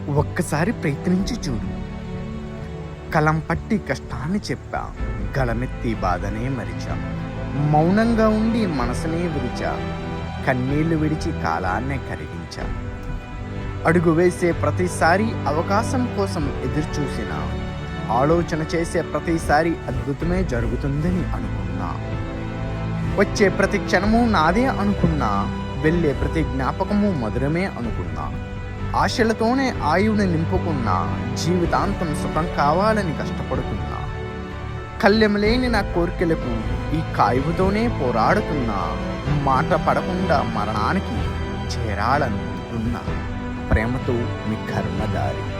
ఒక్కసారి ప్రయత్నించి చూడు. కలం పట్టి కష్టాన్ని చెప్పా, గళమెత్తి బాధనే మరిచా, మౌనంగా ఉండి మనసునే విరిచా, కన్నీళ్లు విడిచి కాలాన్నే కరిగించా. అడుగు వేసే ప్రతిసారి అవకాశం కోసం ఎదురుచూసిన, ఆలోచన చేసే ప్రతిసారి అద్భుతమే జరుగుతుందని అనుకున్నా. వచ్చే ప్రతి క్షణము నాదే అనుకున్నా, వెళ్ళే ప్రతి జ్ఞాపకము మధురమే అనుకున్నా. ఆశలతోనే ఆయువుని నింపుకున్నా, జీవితాంతం సుఖం కావాలని కష్టపడుతున్నా. కళ్ళెమలేని నా కోరికలకు ఈ కాయువుతోనే పోరాడుతున్నా. మాట పడకుండా మరణానికి చేరాలనుకుంటున్నా. ప్రేమతో మీ కర్మదారి.